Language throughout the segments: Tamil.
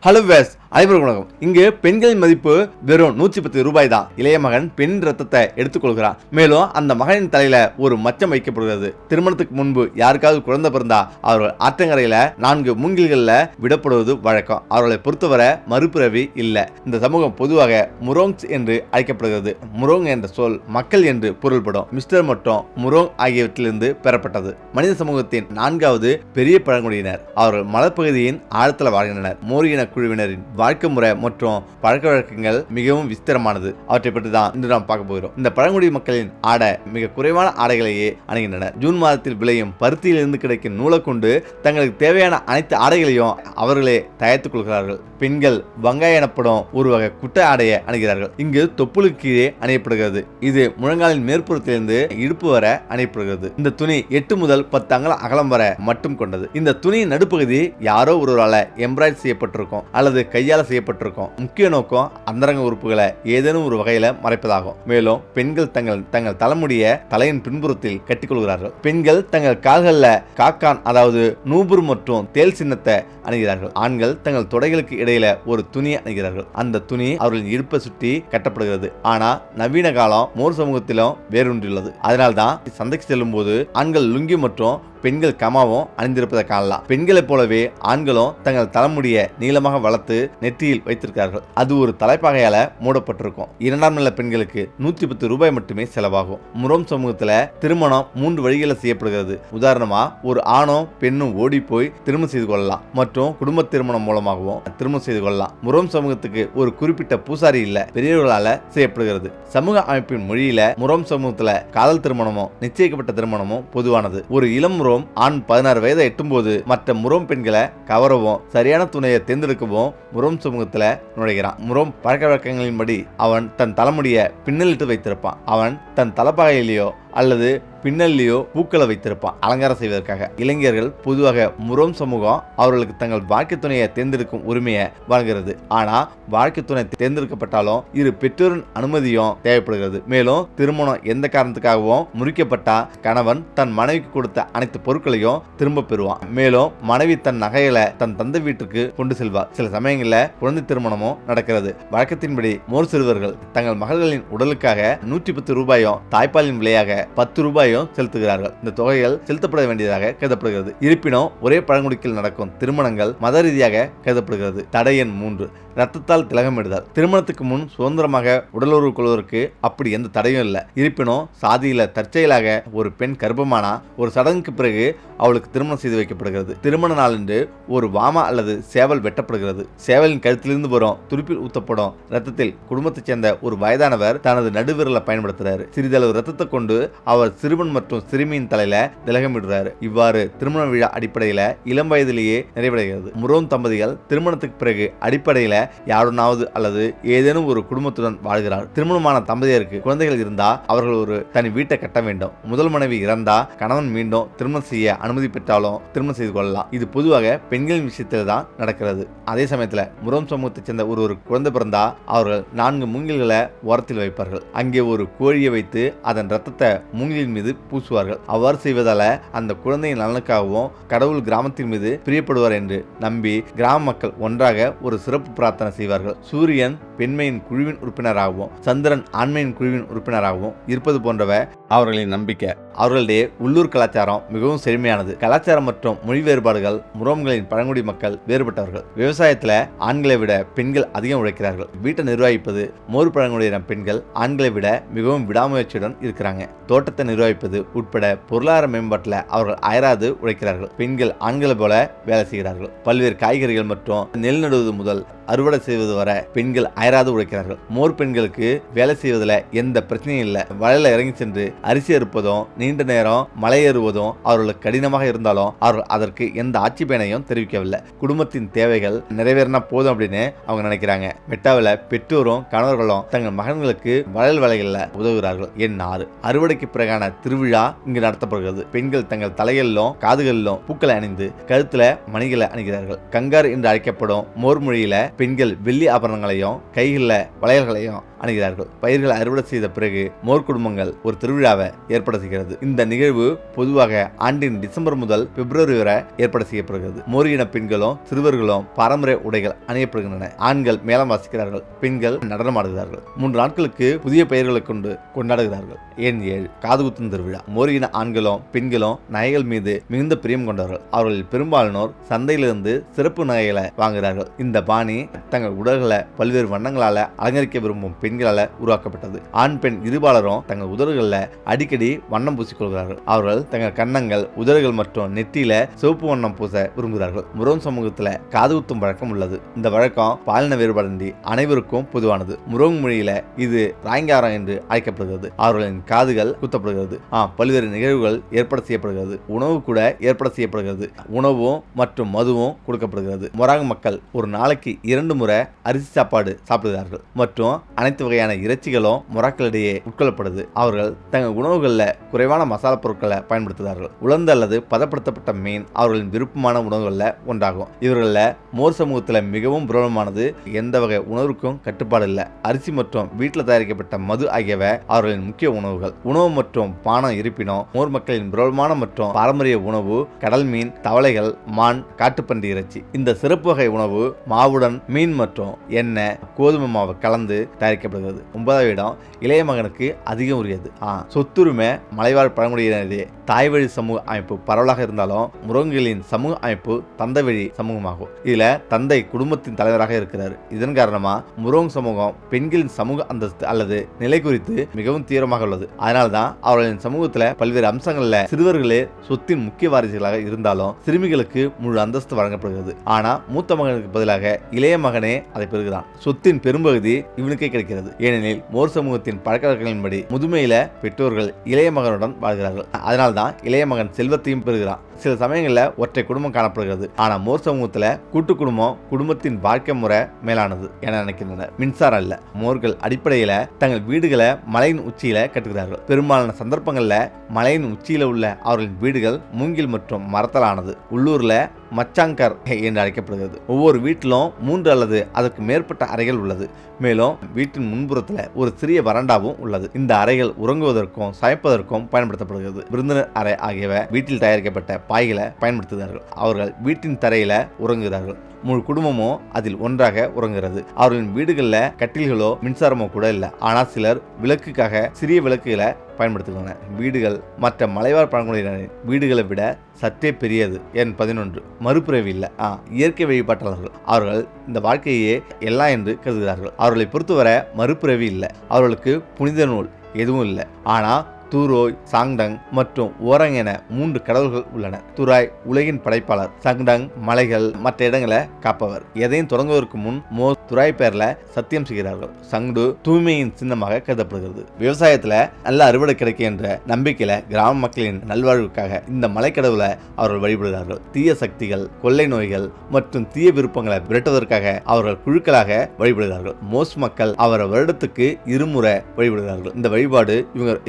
ஹலோ வேஸ் அனைவருக்கும் வணக்கம். இங்கு பெண்களின் மதிப்பு வெறும் 110 ரூபாய் தான். இளைய மகன் பெண் ரத்தத்தை எடுத்துக்கொள்கிறான். மேலும் அந்த மகனின் தலையில ஒரு மச்சம் வைக்கப்படுகிறது. திருமணத்துக்கு முன்பு யாருக்காவது குழந்தை பிறந்தா அவர்கள் ஆற்றங்கரையில 4 மூங்கில்கள்ல விடப்படுவது வழக்கம். அவர்களை பொறுத்தவரை மறுபிறவி இல்ல. இந்த சமூகம் பொதுவாக முரோங்ஸ் என்று அழைக்கப்படுகிறது. முரோங் என்ற சொல் மக்கள் என்று பொருள்படும். மிஸ்டர் மற்றும் முரோங் ஆகியவற்றிலிருந்து பெறப்பட்டது. மனித சமூகத்தின் 4வது பெரிய பழங்குடியினர். அவர்கள் மலைப்பகுதியின் ஆழத்தில் வாழ்கின்றனர். மோரியன குழுவினரின் வாழ்க்கை முறை மற்றும் பழக்க வழக்கங்கள் மிகவும் விஸ்தரமானது. அவற்றை பற்றி தான் இன்று நாம் பார்க்க போகிறோம். இந்த பழங்குடி மக்களின் ஆடை மிக குறைவான ஆடைகளையே அணிகின்றனர். ஜூன் மாதத்தில் விளையும் பருத்தியிலிருந்து கிடைக்கும் நூலை கொண்டு தங்களுக்கு தேவையான அனைத்து ஆடைகளையும் அவர்களே தயாரித்துக் கொள்கிறார்கள். பெண்கள் வங்காய எனப்படும் ஒரு வகை குட்டை ஆடையை அணிகிறார்கள். இங்கு தொப்புளுக்கு கீழே அணியப்படுகிறது. இது முழங்காலின் மேற்புறத்திலிருந்து இடுப்பு வரை அணியப்படுகிறது. இந்த துணி 8 முதல் 10 அங்குலம் அகலம் வரை மட்டும் கொண்டது. இந்த துணியின் நடுப்பகுதி யாரோ ஒருவரால் எம்ப்ராய்டரி செய்யப்பட்டிருக்கும் அல்லது கையால செய்யப்பட்டிருக்கும். முக்கிய நோக்கம் அந்தரங்க உறுப்புகளை ஏதேனும் ஒரு வகையில மறைப்பதாகும். மேலும் பெண்கள் தங்கள் தலைமுடிய தலையின் பின்புறத்தில் கட்டிக்கொள்கிறார்கள். பெண்கள் தங்கள் கால்களில் காக்கான் அதாவது நூபுர் மற்றும் தேல் சின்னத்தை அணிகிறார்கள். ஆண்கள் தங்கள் தொடைகளுக்கு இடையில ஒரு துணியை அணிகிறார்கள். அந்த துணி அவர்களின் இடுப்பை சுற்றி கட்டப்படுகிறது. ஆனா நவீன காலம் மோர் சமூகத்திலும் வேறொன்றுள்ளது. அதனால்தான் சந்தைக்கு செல்லும் போது ஆண்கள் லுங்கி மற்றும் பெண்கள் கமாவும் அணிந்திருப்பதை காணலாம். பெண்களைப் போலவே ஆண்களும் தங்கள் தலைமுடிய நீளமாக வளர்த்து நெற்றியில் வைத்திருக்கிறார்கள். அது ஒரு தலைப்பாகையால மூடப்பட்டிருக்கும். 2ஆம் நிலை பெண்களுக்கு 110 ரூபாய் மட்டுமே செலவாகும். முரோம் சமூகத்துல திருமணம் 3 வழிகளில் செய்யப்படுகிறது. உதாரணமா ஒரு ஆணும் பெண்ணும் ஓடி போய் திருமணம் செய்து கொள்ளலாம் மற்றும் குடும்ப திருமணம் மூலமாகவும் திருமணம் செய்து கொள்ளலாம். முரோம் சமூகத்துக்கு ஒரு குறிப்பிட்ட பூசாரி இல்ல, பெரியவர்களால செய்யப்படுகிறது. சமூக அமைப்பின் மொழியில முரோம் சமூகத்துல காதல் திருமணமும் நிச்சயிக்கப்பட்ட திருமணமும் பொதுவானது. ஒரு இளம் ஆண் 16 வயதை எட்டும்போது மற்ற முரோம் பெண்களை கவரவும் சரியான துணையை தேர்ந்தெடுக்கவும் முரோம் சமூகத்துல நுழைகிறான். முரோம் பழக்க வழக்கங்களின்படி அவன் தன் தலைமுடிய பின்னலிட்டு வைத்திருப்பான். அவன் தன் தலைப்பாகையிலேயோ அல்லது பின்னல்லையோ பூக்களை வைத்திருப்பான் அலங்காரம் செய்வதற்காக. இளைஞர்கள் பொதுவாக முரோம் சமூகம் அவர்களுக்கு தங்கள் வாழ்க்கை துணையை தேர்ந்தெடுக்கும் உரிமையை வழங்குகிறது. ஆனா வாழ்க்கை துணை தேர்ந்தெடுக்கப்பட்டாலும் இரு பெற்றோரின் அனுமதியும் தேவைப்படுகிறது. மேலும் திருமணம் எந்த காரணத்துக்காகவும் முறிக்கப்பட்டா கணவன் தன் மனைவிக்கு கொடுத்த அனைத்து பொருட்களையும் திரும்ப பெறுவான். மேலும் மனைவி தன் நகைகளை தன் தந்தை வீட்டுக்கு கொண்டு செல்வார். சில சமயங்களில் குழந்தை திருமணமும் நடக்கிறது. வழக்கத்தின்படி மோர் சிறுவர்கள் தங்கள் மகள்களின் உடலுக்காக 110 ரூபாயும் தாய்ப்பாலின் விலையாக 10 ரூபாயும் செலுத்துகிறார்கள். இந்த தொகைகள் செலுத்தப்பட வேண்டியதாக கருதப்படுகிறது. இருப்பினும் ஒரே பழங்குடியில் நடக்கும் திருமணங்கள் மத ரீதியாக கருதப்படுகிறது. தடை எண் 3 ரத்தத்தால் திலகமிடுதல். திருமணத்துக்கு முன் சுதந்திரமாக உடலுறவு கொள்வதற்கு அப்படி எந்த தடையும் இல்லை. இருப்பினும் சாதியில தற்செயலாக ஒரு பெண் கர்ப்பமானா ஒரு சடங்குக்கு பிறகு அவளுக்கு திருமணம் செய்து வைக்கப்படுகிறது. திருமண நாளன்று ஒரு வாமா அல்லது சேவல் வெட்டப்படுகிறது. சேவலின் கழுத்திலிருந்து வரும் துடுப்பில் ஊத்தப்படும் ரத்தத்தில் குடும்பத்தைச் சேர்ந்த ஒரு வயதானவர் தனது நடுவிரலை பயன்படுத்துறாரு. சிறிதளவு ரத்தத்தை கொண்டு அவர் சிறுவன் மற்றும் சிறுமியின் தலையில திலகமிடுறாரு. இவ்வாறு திருமண விழா அடிப்படையில இளம் வயதிலேயே நிறைவடைகிறது. முரோம் தம்பதிகள் திருமணத்துக்கு பிறகு அடிப்படையில யாருனாவது அல்லது ஏதேனும் ஒரு குடும்பத்துடன் வாழ்கிறார். திருமணமான தம்பதியருக்கு குழந்தைகள் இருந்தா அவர்கள் ஒரு தனி வீட்டை கட்ட வேண்டும். முதல் மனைவி இறந்தா கணவன் மீண்டும் திருமணம் செய்ய அனுமதி பெற்றாலும் திருமணம் செய்து கொள்ளலாம். இது பொதுவாக பெண்களின் விஷயத்தில் தான் நடக்கிறது. அதே சமயத்தில் முரோம் சமூகத்தைச் சேர்ந்த ஒரு குழந்தை பிறந்தா அவர்கள் 4 மூங்கில்களை ஓரத்தில் வைப்பார்கள். அங்கே ஒரு கோழியை வைத்து அதன் ரத்தத்தை மூங்கிலின் மீது பூசுவார்கள். அவ்வாறு செய்வதால அந்த குழந்தையின் நலனுக்காகவும் கடவுள் கிராமத்தின் மீது பிரியப்படுவார் என்று நம்பி கிராம மக்கள் ஒன்றாக ஒரு சிறப்பு பிரார்த்தனை செய்வார்கள். சூரியன் பெண்மையின் குழுவின் உறுப்பினராகவும் சந்திரன் ஆண்மையின் குழுவின் உறுப்பினராகவும் இருப்பது போன்றவை அவர்களின் நம்பிக்கை. அவர்களுடைய உள்ளூர் கலாச்சாரம் மிகவும் செழுமையானது. கலாச்சாரம் மற்றும் மொழி வேறுபாடுகள் முரோம்களின் பழங்குடி மக்கள் வேறுபட்டவர்கள். விவசாயத்துல ஆண்களை விட பெண்கள் அதிகம் உழைக்கிறார்கள். வீட்டை நிர்வகிப்பது மோர் பழங்குடியின பெண்கள் ஆண்களை விட மிகவும் விடாமுயற்சியுடன் இருக்கிறாங்க. தோட்டத்தை நிர்வகிப்பது உட்பட பொருளாதார மேம்பாட்டில் அவர்கள் அயராது உழைக்கிறார்கள். பெண்கள் ஆண்களை போல வேலை செய்கிறார்கள். பல்வேறு காய்கறிகள் மற்றும் நெல் நடுவது முதல் அறுவடை செய்வது வரை பெண்கள் அயராது உழைக்கிறார்கள். மோர் பெண்களுக்கு வேலை செய்வதில் எந்த பிரச்சனையும் இல்லை. வயலில் இறங்கி சென்று அரிசி அறுப்பதும் நீண்ட நேரம் மலை ஏறுவதும் அவர்களுக்கு கடினமாக இருந்தாலும் அவர்கள் அதற்கு எந்த ஆட்சி பயனையும் தெரிவிக்கவில்லை. குடும்பத்தின் தேவைகள் நிறைவேறினா போதும் அப்படின்னு அவங்க நினைக்கிறாங்க. மெட்டாவில் பெற்றோரும் கணவர்களும் தங்கள் மகன்களுக்கு வயல் வேலைகளில் உதவுகிறார்கள். எண் 6 அறுவடைக்கு பிறகான திருவிழா இங்கு நடத்தப்படுகிறது. பெண்கள் தங்கள் தலைகளிலும் காதுகளிலும் பூக்களை அணிந்து கழுத்துல மணிகளை அணிகிறார்கள். கங்கார் என்று அழைக்கப்படும் மோர் மொழியில பெண்கள் வெள்ளி ஆபரணங்களையும் கைகளில் வளையல்களையும் அணுகிறார்கள். பயிர்களை அறுவடை செய்த பிறகு மோர் குடும்பங்கள் ஒரு திருவிழாவை ஏற்பாடு செய்கிறது. இந்த நிகழ்வு பொதுவாக ஆண்டின் டிசம்பர் முதல் பிப்ரவரி வரை ஏற்பாடு செய்யப்படுகிறது. மோர் இன பெண்களும் சிறுவர்களும் பாரம்பரிய உடைகள் அணியப்படுகின்றன. ஆண்கள் மேளம் வாசிக்கிறார்கள், பெண்கள் நடனமாடுகிறார்கள். 3 நாட்களுக்கு புதிய பெயர்களை கொண்டு கொண்டாடுகிறார்கள். எண் 7 காதுகுத்தும் திருவிழா. மோர் இன ஆண்களும் பெண்களும் நகைகள் மீது மிகுந்த பிரியம் கொண்டவர்கள். அவர்களில் பெரும்பாலானோர் சந்தையிலிருந்து சிறப்பு நகைகளை வாங்குகிறார்கள். இந்த பாணி தங்கள் உடல்களை பல்வேறு வண்ணங்களால அலங்கரிக்க விரும்பும் பெண்களால உருவாக்கப்பட்டது. ஆண் பெண் இருபாலரும் தங்கள் உதடுகளில் அடிக்கடி வண்ணம் பூசிக்கொள்கிறார்கள். அவர்கள் தங்கள் கன்னங்கள், உதடுகள் மற்றும் நெற்றியில சிவப்பு வண்ணம் பூச விரும்புகிறார்கள். முரோங் சமூகத்துல காதுகுத்தும் வழக்கம் உள்ளது. இந்த வழக்கம் பாலின வேறுபாடின்றி அனைவருக்கும் பொதுவானது. முரோங் மொழியில இது ராய்ங்காரம் என்று அழைக்கப்படுகிறது. அவர்களின் காதுகள் குத்தப்படுகிறது. பல்வேறு நிகழ்வுகள் ஏற்பாடு செய்யப்படுகிறது. உணவு கூட ஏற்பாடு செய்யப்படுகிறது. உணவும் மற்றும் மதுவும் கொடுக்கப்படுகிறது. மொராங் மக்கள் ஒரு நாளைக்கு 2 முறை அரிசி சாப்பாடு சாப்பிடுகிறார்கள் மற்றும் அனைத்து வகையான இறைச்சிகளும் மொராக்களிடையே உட்கொள்ளப்படுது. அவர்கள் தங்கள் உணவுகளில் குறைவான மசாலா பொருட்களை பயன்படுத்துகிறார்கள். உலர்ந்த அல்லது பதப்படுத்தப்பட்ட மீன் அவர்களின் விருப்பமான உணவுகளில் ஒன்றாகும். இவர்களில் மோர் சமூகத்தில் மிகவும் பிரபலமானது. எந்த வகை உணவுக்கும் கட்டுப்பாடு இல்லை. அரிசி மற்றும் வீட்டில் தயாரிக்கப்பட்ட மது ஆகியவை அவர்களின் முக்கிய உணவுகள். உணவு மற்றும் பானம் இருப்பினும் மோர் மக்களின் பிரபலமான மற்றும் பாரம்பரிய உணவு கடல் மீன், தவளைகள், மான், காட்டுப்பன்றி இறைச்சி. இந்த சிறப்பு வகை உணவு மாவுடன் மீன் மற்றும் எண்ணெய், கோதுமை மாவு கலந்து தயாரிக்கப்படுகிறது. 9வது இடம் இளைய மகனுக்கு அதிகம் உரியது. சொத்துரிமை மலைவாழ் பழங்குடியினரே தாய் வழி சமூக அமைப்பு பரவலாக இருந்தாலும் முரோங்கிகளின் சமூக அமைப்பு தந்தை வழி சமூகமாகும். இதுல தந்தை குடும்பத்தின் தலைவராக இருக்கிறார். இதன் காரணமா முரோங் சமூகம் பெண்களின் சமூக அந்தஸ்து அல்லது நிலை குறித்து மிகவும் தீவிரமாக உள்ளது. அதனால்தான் அவர்களின் சமூகத்துல பல்வேறு அம்சங்கள்ல சிறுவர்களே சொத்தின் முக்கிய வாரிசுகளாக இருந்தாலும் சிறுமிகளுக்கு முழு அந்தஸ்து வழங்கப்படுகிறது. ஆனா மூத்த மகனுக்கு பதிலாக இளைய மகனே அதை பெறுகிறான். சொத்தின் பெரும்பகுதி இவனுக்கே கிடைக்கிறது. ஏனெனில் மோர் சமூகத்தின் பழக்கவழக்கங்களின்படி முதுமையில பெற்றோர்கள் இளைய மகனுடன் வாழ்கிறார்கள். அதனால்தான் இளைய மகன் செல்வத்தையும் பெறுகிறான். சில சமயங்களில் ஒற்றை குடும்பம் காணப்படுகிறது. ஆனா மோர் சமூகத்துல கூட்டு குடும்பம் குடும்பத்தின் வாழ்க்கை முறை மேலானது என நினைக்கின்றனர். மின்சாரம் இல்ல. மோர்கள் அடிப்படையில தங்கள் வீடுகளை மலையின் உச்சியில கட்டுகிறார்கள். பெரும்பாலான சந்தர்ப்பங்கள்ல மலையின் உச்சியில உள்ள அவர்களின் வீடுகள் மூங்கில் மற்றும் மரத்தாலானது. உள்ளூர்ல மச்சாங்கர் என்று அழைக்கப்படுகிறது. ஒவ்வொரு வீட்டிலும் 3 அல்லது அதற்கு மேற்பட்ட அறைகள் உள்ளது. மேலும் வீட்டின் முன்புறத்துல ஒரு சிறிய வராண்டாவும் உள்ளது. இந்த அறைகள் உறங்குவதற்கும் சமைப்பதற்கும் பயன்படுத்தப்படுகிறது. விருந்தினர் அறை ஆகியவை வீட்டில் தயாரிக்கப்பட்ட பாய்களை பயன்படுத்துகிறார்கள். அவர்கள் வீட்டின் தரையில உறங்குகிறார்கள். முழு குடும்பமும் அதில் ஒன்றாக உறங்குகிறது. அவர்களின் வீடுகளில் கட்டில்களோ மின்சாரமோ கூட இல்லை. ஆனால் சிலர் விளக்குக்காக சிறிய விளக்குகளை பயன்படுத்துகின்றனர். வீடுகள் மற்ற மலைவாழ் பழங்குடியினரின் வீடுகளை விட சற்றே பெரியது. எண் 11 மறுபிறவி இல்லை. இயற்கை வழிபாட்டாளர்கள் அவர்கள் இந்த வாழ்க்கையே எல்லாம் என்று கருதுகிறார்கள். அவர்களை பொறுத்தவரை மறுபிறவி இல்லை. அவர்களுக்கு புனித நூல் எதுவும் இல்லை. ஆனால் துரோய், சாங்டங் மற்றும் ஓரங் என 3 கடவுள்கள் உள்ளன. துராய் உலகின் படைப்பாளர், சங்டங் மலைகள் மற்ற இடங்களை காப்பவர். எதையும் தொடங்குவதற்கு முன் மோர் துராய் பேர்ல சத்தியம் செய்கிறார்கள். சங்டு தூய்மையின் சின்னமாக கருதப்படுகிறது. விவசாயத்துல நல்ல அறுவடை கிடைக்கும் என்ற நம்பிக்கையில கிராம மக்களின் நல்வாழ்வுக்காக இந்த மலைக்கடவுளை அவர்கள் வழிபடுகிறார்கள். தீய சக்திகள், கொள்ளை நோய்கள் மற்றும் தீய விருப்பங்களை விரட்டுவதற்காக அவர்கள் குழுக்களாக வழிபடுகிறார்கள். மோஸ் மக்கள் அவரை வருடத்துக்கு 2 முறை வழிபடுகிறார்கள். இந்த வழிபாடு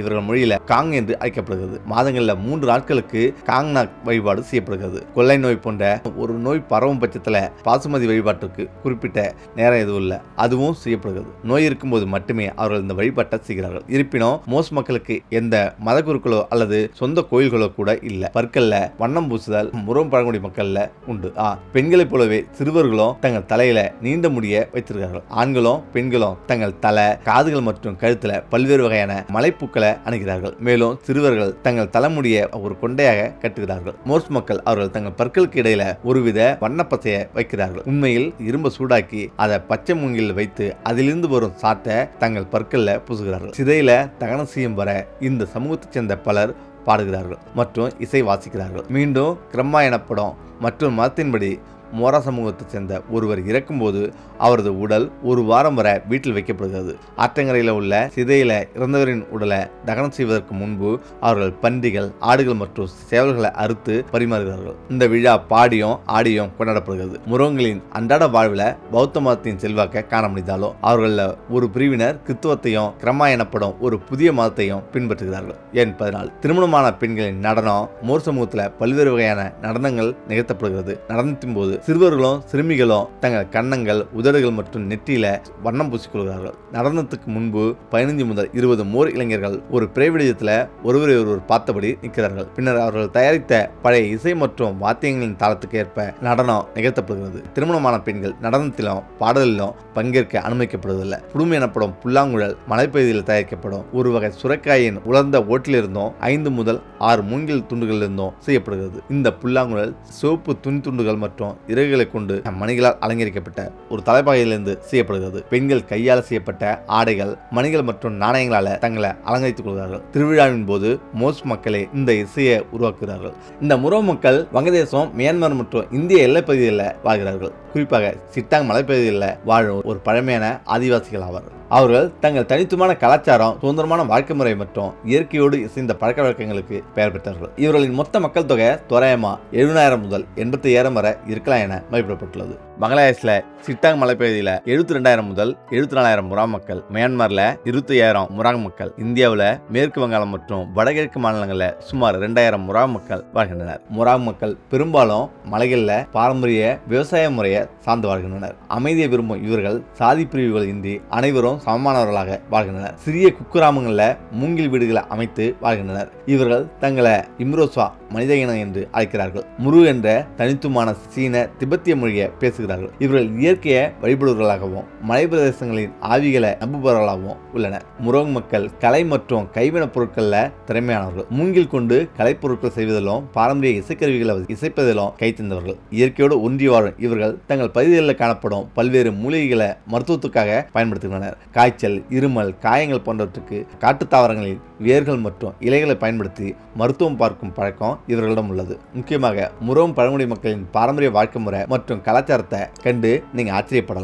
இவர்கள் மொழியில் காங் என்று அழைக்கப்படுகிறது. மாதங்களில் 3 நாட்களுக்கு காங்நாக் வழிபாடு செய்யப்படுகிறது. கொள்ளை நோய் போன்ற ஒரு நோய் பரவும் பட்சத்தில் பாசுமதி வழிபாட்டுக்கு குறிப்பிட்ட நேரம் எதுவும் இல்லை, அதுவும் செய்யப்படுகிறது. நோய் இருக்கும்போது மட்டுமே அவர்கள் இந்த வழிபாட்டை செய்கிறார்கள். இருப்பினும் மோஸ் மக்களுக்கு எந்த மத குருக்களோ அல்லது சொந்த கோயில்களோ கூட இல்லை. பற்கல்ல வண்ணம் பூசுதல் முரோங் பழங்குடி மக்கள்ல உண்டு. பெண்களைப் போலவே சிறுவர்களும் தங்கள் தலையில நீண்ட முடிய வைத்திருக்கிறார்கள். ஆண்களும் பெண்களும் தங்கள் தலை, காதுகள் மற்றும் கழுத்துல பல்வேறு வகையான மலைப்பூக்களை அணுகிறார்கள். மேலும் சிறுவர்கள் தங்கள் தலைமுடிய ஒரு கொண்டையாக கட்டுகிறார்கள். மோர்ஸ் மக்கள் அவர்கள் தங்கள் பற்களுக்கு இடையில ஒருவித வண்ணப்பசையை வைக்கிறார்கள். உண்மையில் இரும்பு சூடாக்கி அதை பச்சை மூங்கில் வைத்து அதிலிருந்து வரும் சாட்டை தங்கள் பற்கள்ல பூசுகிறார்கள். சிதையில தகனம் செய்யும் வரை இந்த சமூகத்தைச் சேர்ந்த பலர் பாடுகிறார்கள் மற்றும் இசை வாசிக்கிறார்கள். மீண்டும் கிரம்மா எனப்படும் மற்றொரு மதத்தின்படி மோரா சமூகத்தைச் சேர்ந்த ஒருவர் இறக்கும்போது அவரது உடல் 1 வாரம் வரை வீட்டில் வைக்கப்படுகிறது. ஆற்றங்கரையில் உள்ள சிதையில இறந்தவரின் உடலை தகனம் செய்வதற்கு முன்பு அவர்கள் பன்றிகள், ஆடுகள் மற்றும் சேவல்களை அறுத்து பரிமாறுகிறார்கள். இந்த விழா பாடியும் ஆடியும் கொண்டாடப்படுகிறது. முரோங்களின் அன்றாட வாழ்வில் பௌத்த மதத்தின் செல்வாக்கை காண முடிந்தாலும் அவர்களில் ஒரு பிரிவினர் கிறித்துவத்தையும் கிரமா எனப்படும் ஒரு புதிய மதத்தையும் பின்பற்றுகிறார்கள். எண் 14 திருமணமான பெண்களின் நடனம். மோர் சமூகத்தில் பல்வேறு வகையான நடனங்கள் நிகழ்த்தப்படுகிறது. நடனத்தின் போது சிறுவர்களும் சிறுமிகளும் தங்கள் கன்னங்கள், உதடுகள் மற்றும் நெற்றியில வண்ணம் பூசிக்கொள்கிறார்கள். நடனத்துக்கு முன்பு 15 முதல் 20 மோர் இளைஞர்கள் ஒரு பிரேவிடயத்தில் ஒருவரை ஒருவர் பார்த்தபடி நிற்கிறார்கள். பின்னர் அவர்கள் தயாரித்த பழைய இசை மற்றும் வாத்தியங்களின் தாளத்துக்கு ஏற்ப நடனம் நிகழ்த்தப்படுகிறது. திருமணமான பெண்கள் நடனத்திலும் பாடலிலும் பங்கேற்க அனுமதிக்கப்படுவதில்லை. புடுமை எனப்படும் புல்லாங்குழல் மலைப்பகுதியில் தயாரிக்கப்படும் ஒரு வகை சுரைக்காயின் உலர்ந்த ஓட்டிலிருந்தும் 5 முதல் 6 மூங்கில் துண்டுகளிலிருந்தும் செய்யப்படுகிறது. இந்த புல்லாங்குழல் சிவப்பு துண்டுகள் மற்றும் இறகுகளை கொண்டு மணிகளால் அலங்கரிக்கப்பட்ட ஒரு தலைப்பாகையிலிருந்து செய்யப்படுகிறது. பெண்கள் கையால் செய்யப்பட்ட ஆடைகள், மணிகள் மற்றும் நாணயங்களால தங்களை அலங்கரித்துக் கொள்கிறார்கள். திருவிழாவின் போது மோஸ் மக்களே இந்த இசையை உருவாக்குகிறார்கள். இந்த முரோ மக்கள் வங்கதேசம், மியான்மர் மற்றும் இந்திய எல்லைப்பகுதியில் வாழ்கிறார்கள். குறிப்பாக சிட்டாங் மலைப்பகுதியில் வாழும் ஒரு பழமையான ஆதிவாசிகள் ஆவார்கள். அவர்கள் தங்கள் தனித்துவமான கலாச்சாரம், சுதந்திரமான வாழ்க்கை முறை மற்றும் இயற்கையோடு இசைந்த பழக்க வழக்கங்களுக்கு பெயர் பெற்றார்கள். இவர்களின் மொத்த மக்கள் தொகை தோராயமா 70,000 முதல் 85,000 வரை இருக்கலாம் என மதிப்பிடப்பட்டுள்ளது. பங்களாதேஷ்ல சிட்டாங் மலைப்பகுதியில் 72,000 முதல் 74,000 முராங் மக்கள், மியான்மர்ல 25,000 முராங் மக்கள், இந்தியாவில் மேற்கு வங்காளம் மற்றும் வடகிழக்கு மாநிலங்களில் சுமார் 2,000 முராங் மக்கள் வாழ்கின்றனர். முராங் மக்கள் பெரும்பாலும் மலைகளில் பாரம்பரிய விவசாய முறையை சார்ந்து வாழ்கின்றனர். அமைதியை விரும்பும் இவர்கள் சாதி பிரிவுகள் இன்றி அனைவரும் சமமானவர்களாக வாழ்கின்றனர். சிறிய குக்கிராமங்களில் மூங்கில் வீடுகளை அமைத்து வாழ்கின்றனர். இவர்கள் தங்களை இம்ரோஸ்வா மனித இனம் என்று அழைக்கிறார்கள். முரு என்ற தனித்துவமான சீன திபெத்திய மொழியை பேசுகிறார்கள். இவர்கள் இயற்கையை வழிபடுவர்களாகவும் மலை பிரதேசங்களின் ஆவிகளை நம்புபவர்களாகவும் உள்ளனர். முரோங் மக்கள் கலை மற்றும் கைவினைப் பொருட்கள்ல திறமையானவர்கள். மூங்கில் கொண்டு கலைப்பொருட்கள் செய்வதிலும் பாரம்பரிய இசைக்கருவிகளை இசைப்பதிலும் கைத்தந்தவர்கள். இயற்கையோடு ஒன்றி வாழும் இவர்கள் தங்கள் பகுதிகளில் காணப்படும் பல்வேறு மூலிகைகளை மருத்துவத்துக்காக பயன்படுத்துகின்றனர். காய்ச்சல், இருமல், காயங்கள் போன்றவற்றுக்கு காட்டுத் தாவரங்களின் வேர்கள் மற்றும் இலைகளை பயன்படுத்தி மருத்துவம் பார்க்கும் பழக்கம் இவர்களிடம் உள்ளது. முக்கியமாக முரோங் பழங்குடி மக்களின் பாரம்பரிய வாழ்க்கை முறை மற்றும் கலாச்சாரத்தை கண்டு நீங்க ஆச்சரியப்படலாம்.